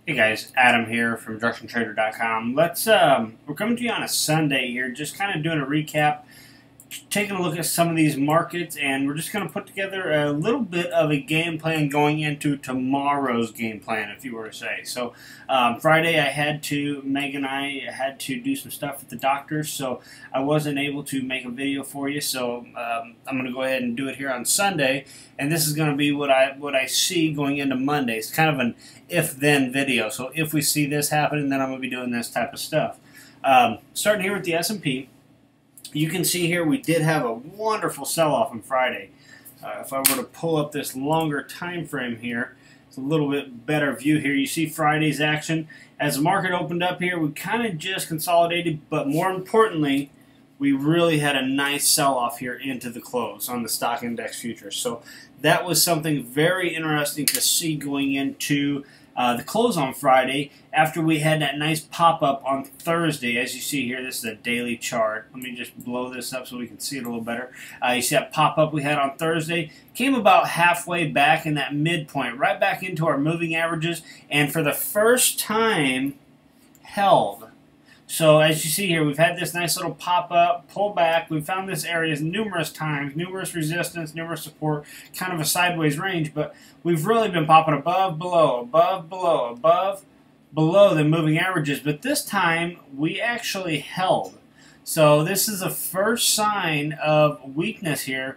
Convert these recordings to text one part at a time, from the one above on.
Hey guys, Adam here from DirectionTrader.com. We're coming to you on a Sunday here, just kind of doing a recap, taking a look at some of these markets, and we're just going to put together a little bit of a game plan going into tomorrow's game plan, if you were to say. So Friday Meg and I had to do some stuff at the doctor, so I wasn't able to make a video for you, so I'm going to go ahead and do it here on Sunday, and this is going to be what I see going into Monday. It's kind of an if-then video, so if we see this happening, then I'm going to be doing this type of stuff. Starting here with the S&P. You can see here we did have a wonderful sell-off on Friday. If I were to pull up this longer time frame here, it's a little bit better view here. You see Friday's action. As the market opened up here, we kind of just consolidated, but more importantly, we really had a nice sell-off here into the close on the stock index futures. So that was something very interesting to see going into the close on Friday after we had that nice pop-up on Thursday. As you see here, this is a daily chart. Let me just blow this up so we can see it a little better. You see that pop-up we had on Thursday. Came about halfway back in that midpoint, right back into our moving averages, and for the first time held. So as you see here, we've had this nice little pop-up, pull back. We've found this area numerous times, numerous resistance, numerous support, kind of a sideways range, but we've really been popping above, below, below the moving averages. But this time, we actually held. So this is the first sign of weakness here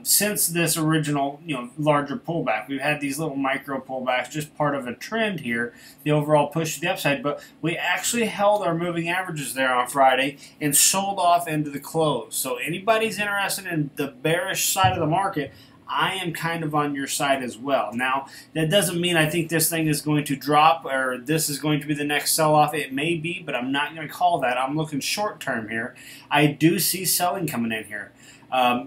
since this original, larger pullback. We've had these little micro pullbacks, just part of a trend here, the overall push to the upside, but we actually held our moving averages there on Friday and sold off into the close. So anybody's interested in the bearish side of the market, I am kind of on your side as well. Now, that doesn't mean I think this thing is going to drop or this is going to be the next sell-off. It may be, but I'm not going to call that. I'm looking short-term here. I do see selling coming in here.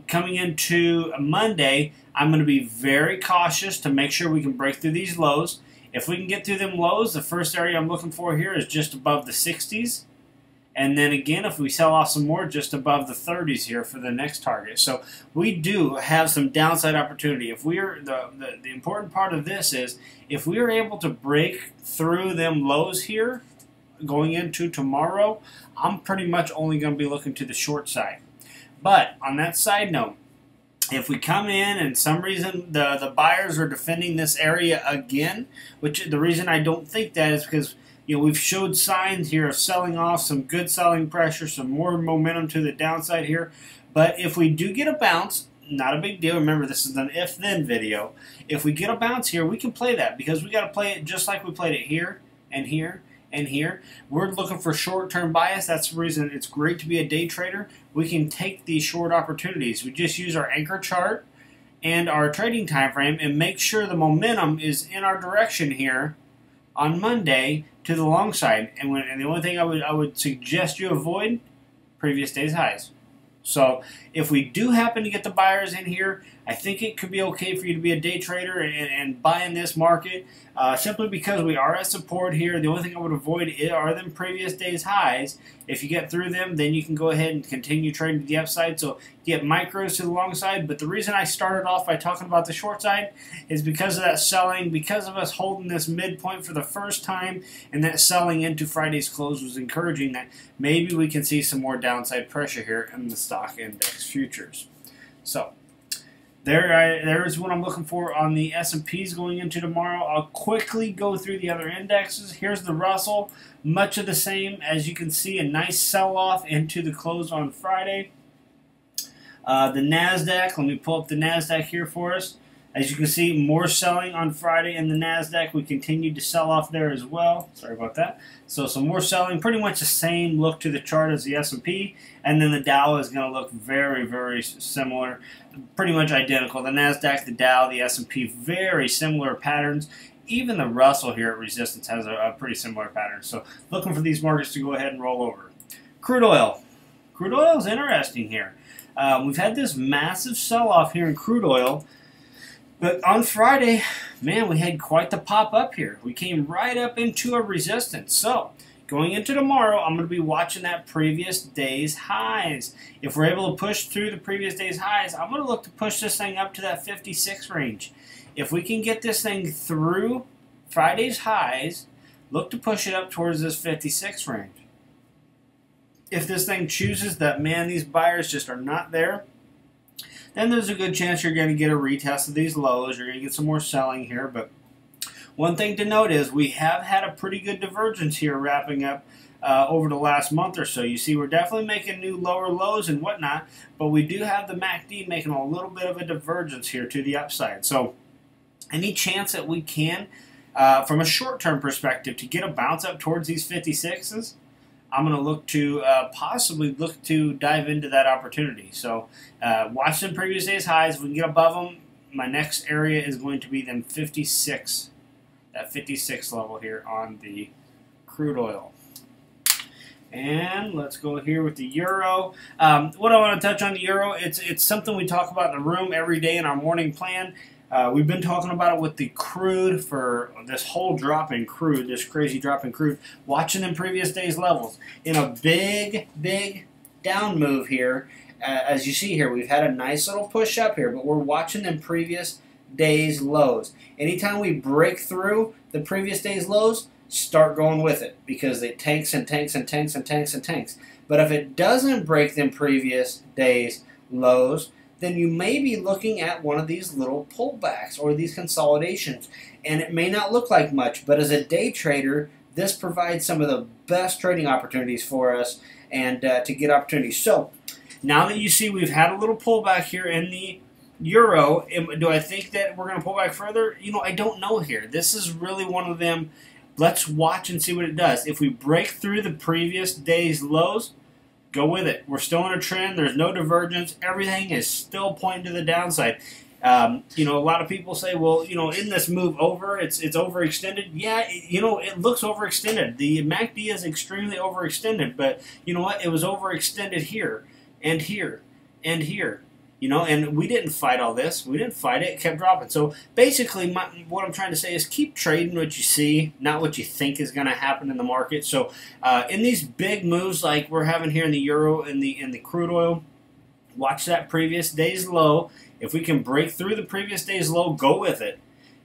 Coming into Monday, I'm going to be very cautious to make sure we can break through these lows. If we can get through them lows, the first area I'm looking for here is just above the 60s. And then again, if we sell off some more, just above the 30s here for the next target. So we do have some downside opportunity. If we are the important part of this is if we are able to break through them lows here going into tomorrow, I'm pretty much only going to be looking to the short side. But on that side note, if we come in and some reason the buyers are defending this area again, which the reason I don't think that is because we've showed signs here of selling off, some good selling pressure, some more momentum to the downside here. But if we do get a bounce, not a big deal. Remember, this is an if-then video. If we get a bounce here, we can play that because we got to play it just like we played it here and here and here. We're looking for short-term bias. That's the reason it's great to be a day trader. We can take these short opportunities. We just use our anchor chart and our trading time frame and make sure the momentum is in our direction here on Monday to the long side. And the only thing I would suggest you avoid, previous day's highs. So if we do happen to get the buyers in here, I think it could be okay for you to be a day trader and buy in this market simply because we are at support here. The only thing I would avoid are them previous day's highs. If you get through them, then you can go ahead and continue trading to the upside. So get micros to the long side. But the reason I started off by talking about the short side is because of that selling, because of us holding this midpoint for the first time, and that selling into Friday's close was encouraging that maybe we can see some more downside pressure here in the stock index futures. So there's what I'm looking for on the S&Ps going into tomorrow. I'll quickly go through the other indexes. Here's the Russell, much of the same. As you can see, a nice sell-off into the close on Friday. The NASDAQ, let me pull up the NASDAQ here for us. As you can see, more selling on Friday in the NASDAQ. We continued to sell off there as well. Sorry about that. So some more selling, pretty much the same look to the chart as the S&P. And then the Dow is going to look very, very similar, pretty much identical. The NASDAQ, the Dow, the S&P, very similar patterns. Even the Russell here at resistance has a pretty similar pattern. So looking for these markets to go ahead and roll over. Crude oil. Crude oil is interesting here. We've had this massive sell-off here in crude oil. But on Friday, man, we had quite the pop up here. We came right up into a resistance. So going into tomorrow, I'm going to be watching that previous day's highs. If we're able to push through the previous day's highs, I'm going to look to push this thing up to that 56 range. If we can get this thing through Friday's highs, look to push it up towards this 56 range. If this thing chooses that, man, these buyers just are not there, then there's a good chance you're going to get a retest of these lows. You're going to get some more selling here. But one thing to note is we have had a pretty good divergence here wrapping up over the last month or so. You see, we're definitely making new lower lows and whatnot, but we do have the MACD making a little bit of a divergence here to the upside. So any chance that we can, from a short-term perspective, to get a bounce up towards these 56s, I'm going to look to possibly look to dive into that opportunity. So watch them previous day's highs. If we can get above them, my next area is going to be them 56, that 56 level here on the crude oil. And let's go here with the euro. What I want to touch on the euro, it's something we talk about in the room every day in our morning plan. We've been talking about it with the crude for this whole drop in crude, this crazy drop in crude, watching them previous day's levels. In a big down move here, as you see here, we've had a nice little push up here, but we're watching them previous day's lows. Anytime we break through the previous day's lows, start going with it, because it tanks and tanks and tanks and tanks and tanks. But if it doesn't break them previous day's lows, then you may be looking at one of these little pullbacks or these consolidations. And it may not look like much, but as a day trader, this provides some of the best trading opportunities for us and to get opportunities. So now that you see we've had a little pullback here in the euro, do I think that we're going to pull back further? You know, I don't know here. This is really one of them. Let's watch and see what it does. If we break through the previous day's lows, go with it. We're still in a trend. There's no divergence. Everything is still pointing to the downside. You know, a lot of people say, well, you know, in this move over, it's overextended. Yeah, you know, it looks overextended. The MACD is extremely overextended, but you know what? It was overextended here and here and here. You know, and we didn't fight all this. We didn't fight it. It kept dropping. So basically, what I'm trying to say is keep trading what you see, not what you think is going to happen in the market. So in these big moves like we're having here in the euro and the crude oil, watch that previous day's low. If we can break through the previous day's low, go with it.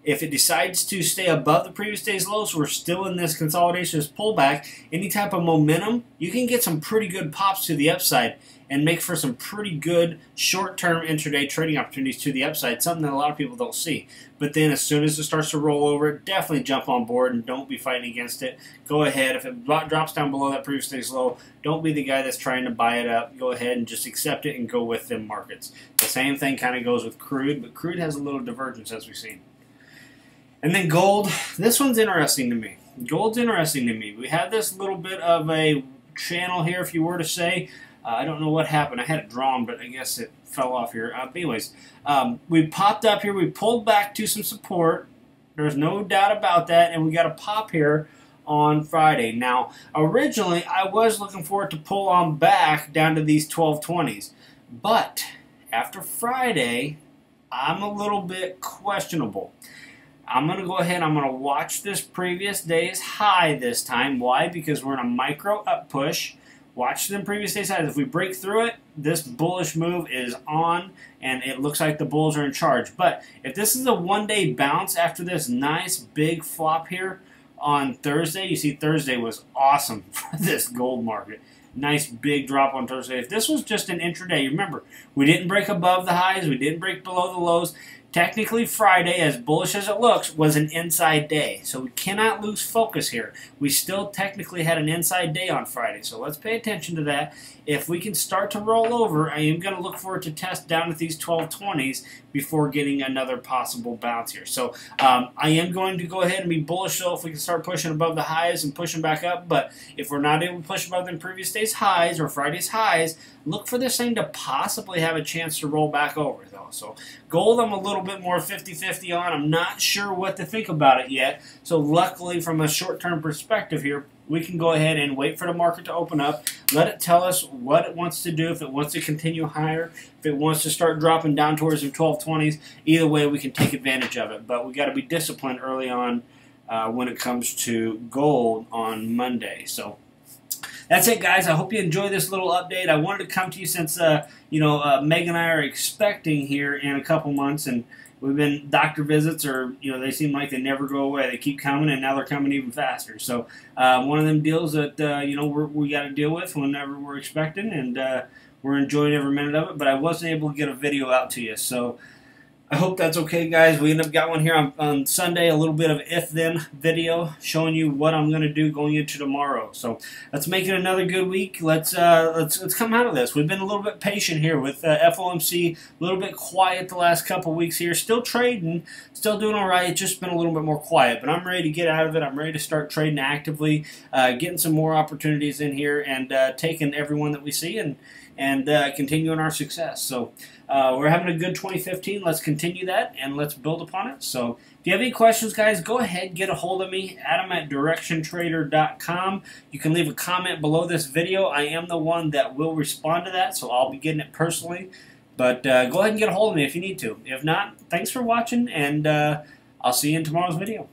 If it decides to stay above the previous day's low, so we're still in this consolidation, this pullback, any type of momentum, you can get some pretty good pops to the upside and make for some pretty good short-term intraday trading opportunities to the upside, something that a lot of people don't see. But then as soon as it starts to roll over, definitely jump on board and don't be fighting against it. Go ahead. If it drops down below that previous day's low, don't be the guy that's trying to buy it up. Go ahead and just accept it and go with them markets. The same thing kind of goes with crude, but crude has a little divergence as we've seen. And then gold, this one's interesting to me. Gold's interesting to me. We had this little bit of a channel here, if you were to say. I don't know what happened. I had it drawn, but I guess it fell off here. But anyways, we popped up here. We pulled back to some support. There's no doubt about that. And we got a pop here on Friday. Now, originally, I was looking for it to pull on back down to these 1220s. But after Friday, I'm a little bit questionable. I'm going to go ahead. I'm going to watch this previous day's high this time. Why? Because we're in a micro up push. Watch them previous day's highs. If we break through it, this bullish move is on, and it looks like the bulls are in charge. But if this is a one-day bounce after this nice big flop here on Thursday, you see Thursday was awesome for this gold market. Nice big drop on Thursday. If this was just an intraday, remember, we didn't break above the highs. We didn't break below the lows. Technically, Friday, as bullish as it looks, was an inside day. So we cannot lose focus here. We still technically had an inside day on Friday. So let's pay attention to that. If we can start to roll over, I am going to look for it to test down at these 1220s before getting another possible bounce here. So I am going to go ahead and be bullish though if we can start pushing above the highs and pushing back up. But if we're not able to push above the previous day's highs or Friday's highs, look for this thing to possibly have a chance to roll back over though. So gold, I'm a little bit more 50-50 on. I'm not sure what to think about it yet. So luckily, from a short-term perspective here, we can go ahead and wait for the market to open up. Let it tell us what it wants to do, if it wants to continue higher, if it wants to start dropping down towards the 1220s. Either way, we can take advantage of it. But we got to be disciplined early on when it comes to gold on Monday. So that's it, guys. I hope you enjoy this little update. I wanted to come to you since Meg and I are expecting here in a couple months, and we've been doctor visits, or they seem like they never go away. They keep coming, and now they're coming even faster. So one of them deals that we got to deal with whenever we're expecting, and we're enjoying every minute of it. But I wasn't able to get a video out to you, so I hope that's okay, guys. We ended up got one here on Sunday, a little bit of if-then video showing you what I'm going to do going into tomorrow. So let's make it another good week. Let's come out of this. We've been a little bit patient here with FOMC, a little bit quiet the last couple weeks here. Still trading, still doing all right. It's just been a little bit more quiet, but I'm ready to get out of it. I'm ready to start trading actively, getting some more opportunities in here, and taking everyone that we see and continuing our success. So we're having a good 2015. Let's continue that, and let's build upon it. So if you have any questions, guys, go ahead, get a hold of me, adam@directiontrader.com. You can leave a comment below this video. I am the one that will respond to that, so I'll be getting it personally. But go ahead and get a hold of me if you need to. If not, thanks for watching, and I'll see you in tomorrow's video.